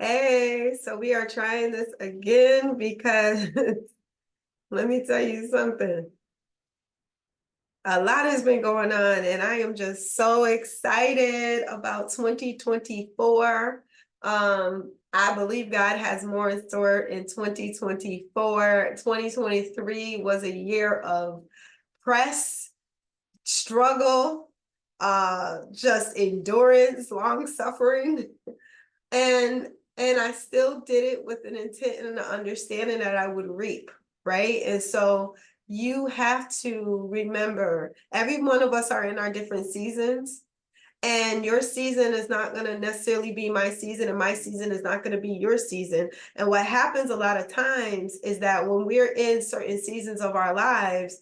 Hey, so we are trying this again because let me tell you something. A lot has been going on, and I am just so excited about 2024. I believe God has more in store in 2024. 2023 was a year of press, struggle, just endurance, long suffering. And I still did it with an intent and an understanding that I would reap, right? And so you have to remember every one of us are in our different seasons. And your season is not going to necessarily be my season, and my season is not going to be your season. And what happens a lot of times is that when we're in certain seasons of our lives,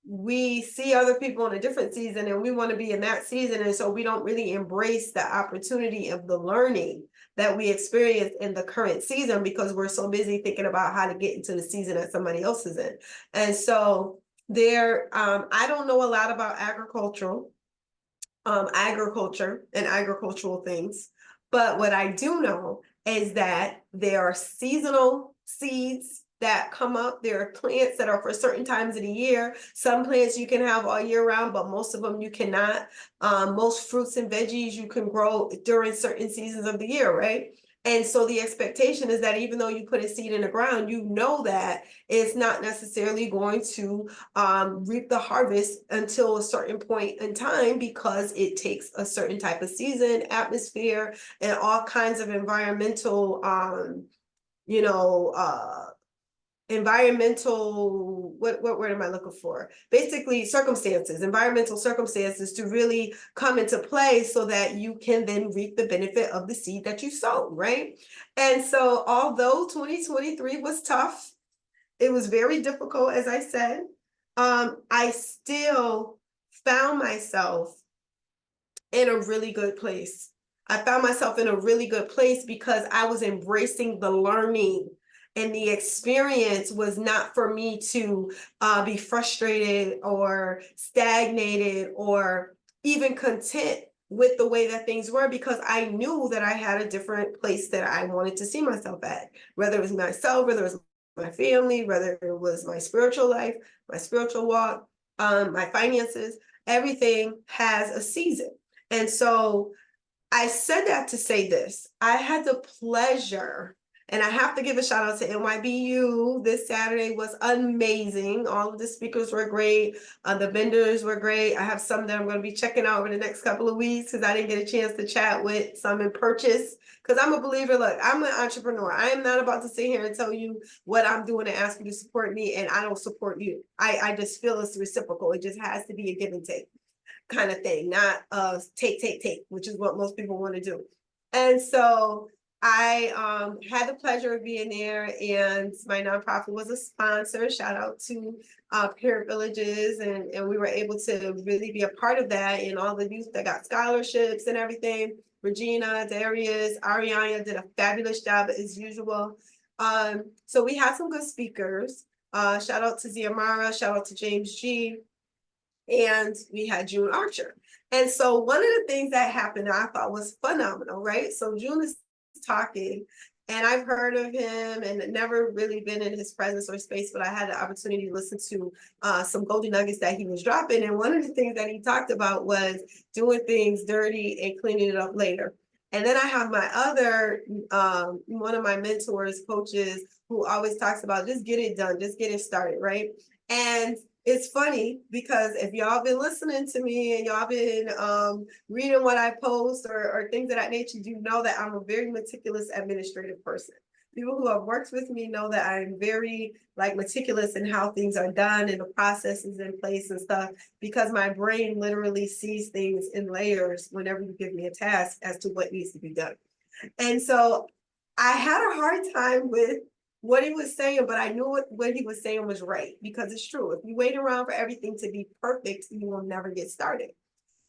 we see other people in a different season and we want to be in that season. And so we don't really embrace the opportunity of the learning that we experience in the current season because we're so busy thinking about how to get into the season that somebody else is in. And so I don't know a lot about agriculture and agricultural things. But what I do know is that there are seasonal seeds that come up. There are plants that are for certain times of the year. Some plants you can have all year round, but most of them you cannot. Most fruits and veggies you can grow during certain seasons of the year, right? And so the expectation is that even though you put a seed in the ground, you know that it's not necessarily going to reap the harvest until a certain point in time because it takes a certain type of season, atmosphere, and all kinds of you know, uh, environmental what word am I looking for? Basically environmental circumstances to really come into play so that you can then reap the benefit of the seed that you sowed, right? And so although 2023 was tough, it was very difficult, as I said, I still found myself in a really good place. I found myself in a really good place because I was embracing the learning, and the experience was not for me to be frustrated or stagnated or even content with the way that things were, because I knew that I had a different place that I wanted to see myself at, whether it was myself, whether it was my family, whether it was my spiritual life, my spiritual walk, my finances. Everything has a season. And so I said that to say this. I had the pleasure, and I have to give a shout out to NYBU. This Saturday was amazing. All of the speakers were great. The vendors were great. I have some that I'm going to be checking out over the next couple of weeks because I didn't get a chance to chat with some in purchase. Because I'm a believer. Look, I'm an entrepreneur. I am not about to sit here and tell you what I'm doing and ask you to support me, and I don't support you. I just feel it's reciprocal. It just has to be a give and take kind of thing, not take, which is what most people want to do. And so I had the pleasure of being there, and my nonprofit was a sponsor. Shout out to Parent Villages, and we were able to really be a part of that, and all the youth that got scholarships and everything. Regina, Darius, Ariana did a fabulous job as usual. So we had some good speakers. Shout out to Ziamara, shout out to James G, and we had June Archer. And so one of the things that happened I thought was phenomenal, right? So June is talking, and I've heard of him and never really been in his presence or space, but I had the opportunity to listen to some golden nuggets that he was dropping. And one of the things that he talked about was doing things dirty and cleaning it up later. And then I have my other, one of my mentors, coaches, who always talks about just get it done, just get it started, right? And it's funny because if y'all been listening to me and y'all been reading what I post or things of that nature, you know that I'm a very meticulous administrative person. People who have worked with me know that I'm very like meticulous in how things are done and the processes in place and stuff, because my brain literally sees things in layers whenever you give me a task as to what needs to be done. And so I had a hard time with what he was saying, but I knew what he was saying was right, because it's true. If you wait around for everything to be perfect, you will never get started.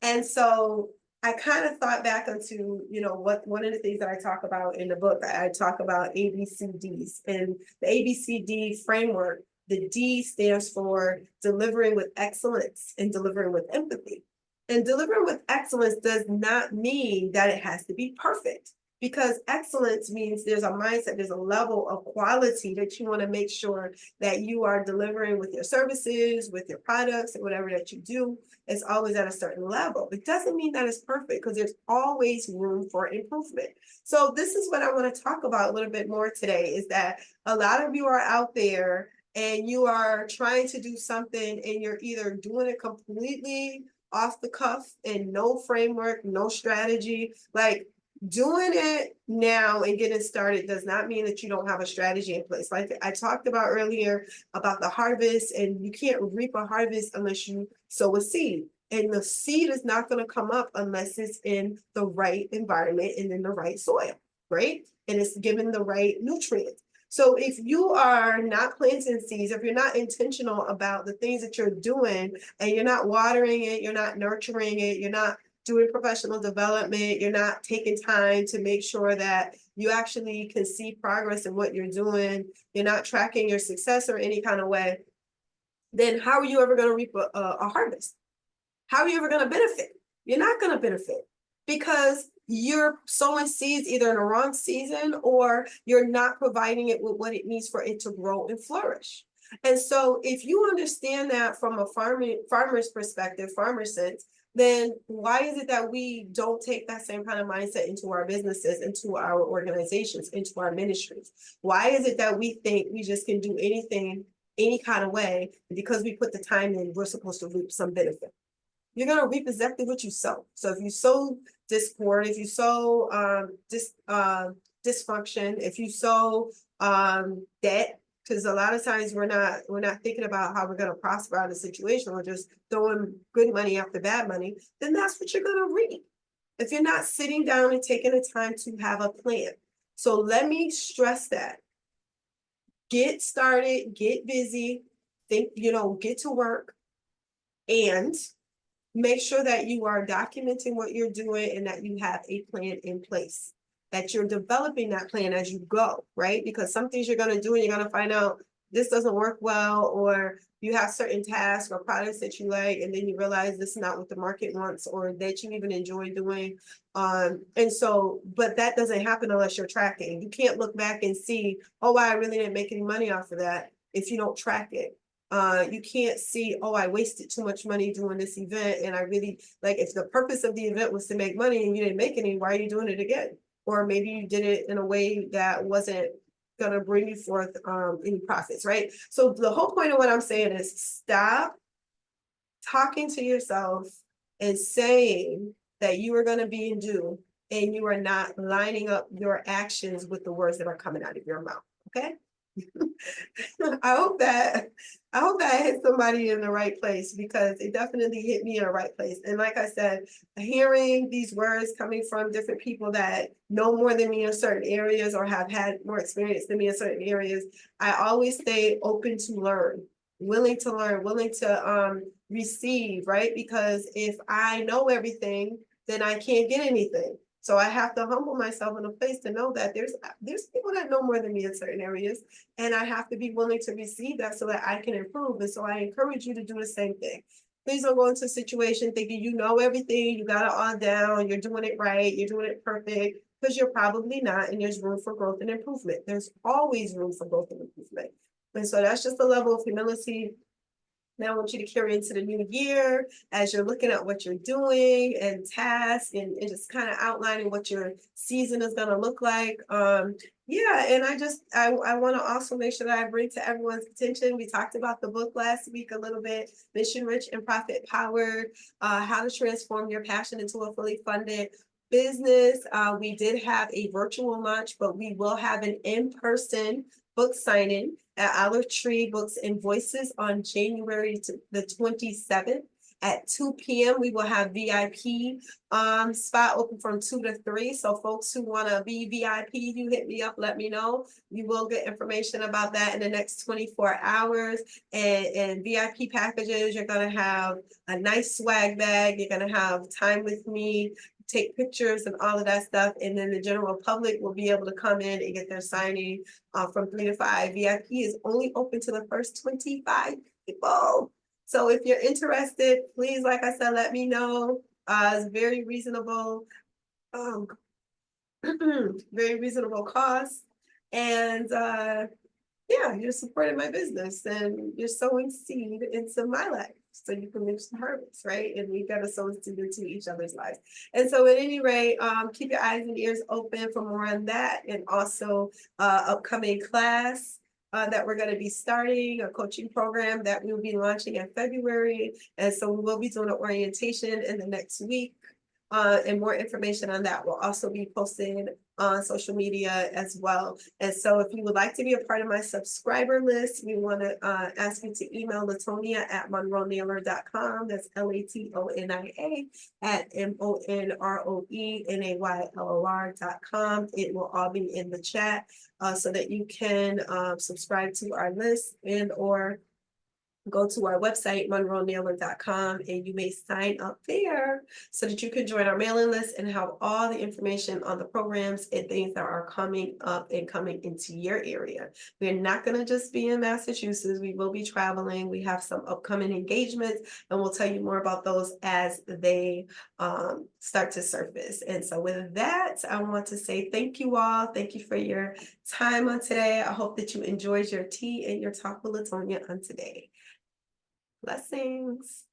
And so I kind of thought back onto, what one of the things that I talk about in the book. I talk about ABCDs, and the ABCD framework. The D stands for delivering with excellence and delivering with empathy. And delivering with excellence does not mean that it has to be perfect. because excellence means there's a mindset, there's a level of quality that you want to make sure that you are delivering with your services, with your products, and whatever that you do. It's always at a certain level. It doesn't mean that it's perfect, because there's always room for improvement. So this is what I want to talk about a little bit more today, is that a lot of you are out there and you are trying to do something and you're either doing it completely off the cuff and no framework, no strategy. Like, doing it now and getting started does not mean that you don't have a strategy in place. Like I talked about earlier about the harvest, and you can't reap a harvest unless you sow a seed. And the seed is not going to come up unless it's in the right environment and in the right soil, right? And it's given the right nutrients. So if you are not planting seeds, if you're not intentional about the things that you're doing, and you're not watering it, you're not nurturing it, you're not doing professional development, you're not taking time to make sure that you actually can see progress in what you're doing, you're not tracking your success or any kind of way, then how are you ever going to reap a harvest? How are you ever going to benefit? You're not going to benefit, because you're sowing seeds either in the wrong season, or you're not providing it with what it needs for it to grow and flourish. And so if you understand that from a farmer's perspective, farmer sense, then why is it that we don't take that same kind of mindset into our businesses, into our organizations, into our ministries? Why is it that we think we just can do anything any kind of way, because we put the time in, we're supposed to reap some benefit? You're going to reap exactly what you sow. So if you sow discord, if you sow dysfunction, if you sow debt, because a lot of times we're not thinking about how we're going to prosper out of the situation. We're just throwing good money after bad money. Then that's what you're going to reap if you're not sitting down and taking the time to have a plan. So let me stress that. Get started, get busy, get to work, and make sure that you are documenting what you're doing and that you have a plan in place, that you're developing that plan as you go, right? Because some things you're going to do and you're going to find out this doesn't work well, or you have certain tasks or products that you like, and then you realize this is not what the market wants, or that you even enjoy doing. And so, but that doesn't happen unless you're tracking. You can't look back and see, oh, wow, I really didn't make any money off of that, if you don't track it. You can't see, oh, I wasted too much money doing this event, and I really, like, if the purpose of the event was to make money and you didn't make any, why are you doing it again? Or maybe you did it in a way that wasn't gonna bring you forth any profits, right? So the whole point of what I'm saying is, stop talking to yourself and saying that you are gonna be and do, and you are not lining up your actions with the words that are coming out of your mouth, okay? I hope that hit somebody in the right place, because it definitely hit me in the right place. And like I said, hearing these words coming from different people that know more than me in certain areas, or have had more experience than me in certain areas, I always stay open to learn, willing to receive, right? Because if I know everything, then I can't get anything. So I have to humble myself in a place to know that there's people that know more than me in certain areas, and I have to be willing to receive that so that I can improve. And so I encourage you to do the same thing. Please don't go into a situation thinking you know everything, you got it all down, you're doing it right, you're doing it perfect, because you're probably not, and there's room for growth and improvement. There's always room for growth and improvement. And so that's just a level of humility now I want you to carry into the new year, as you're looking at what you're doing and tasks, and just kind of outlining what your season is going to look like. Yeah, and I want to also make sure that I bring to everyone's attention. We talked about the book last week a little bit, Mission Rich and Profit Powered, how to transform your passion into a fully funded business. We did have a virtual launch, but we will have an in-person book signing at Aller Tree Books and Voices on January the 27th at 2 p.m. We will have VIP spot open from 2 to 3. So folks who want to be VIP, you hit me up, let me know. You will get information about that in the next 24 hours. And VIP packages, you're going to have a nice swag bag. You're going to have time with me, take pictures and all of that stuff. And then the general public will be able to come in and get their signing from 3 to 5. VIP is only open to the first 25 people. So if you're interested, please, like I said, let me know. It's very reasonable. very reasonable cost. And yeah, you're supporting my business and you're sowing seed into my life so you can reach the harvest, right? And we got to sow seed into each other's lives. And so at any rate, keep your eyes and ears open for more on that, and also upcoming class that we're going to be starting, a coaching program that we'll be launching in February. And so we will be doing an orientation in the next week. And more information on that will also be posted on social media as well. And so if you would like to be a part of my subscriber list, we want to ask you to email LaTonia at monroenailer.com. That's LATONIA at MONROENAYLOR.com. It will all be in the chat so that you can subscribe to our list and or go to our website, monroenailer.com, and you may sign up there so that you can join our mailing list and have all the information on the programs and things that are coming up and coming into your area. We're not going to just be in Massachusetts. We will be traveling. We have some upcoming engagements, and we'll tell you more about those as they start to surface. And so with that, I want to say thank you all. Thank you for your time on today. I hope that you enjoyed your tea and your talk with LaTonia on today. Blessings.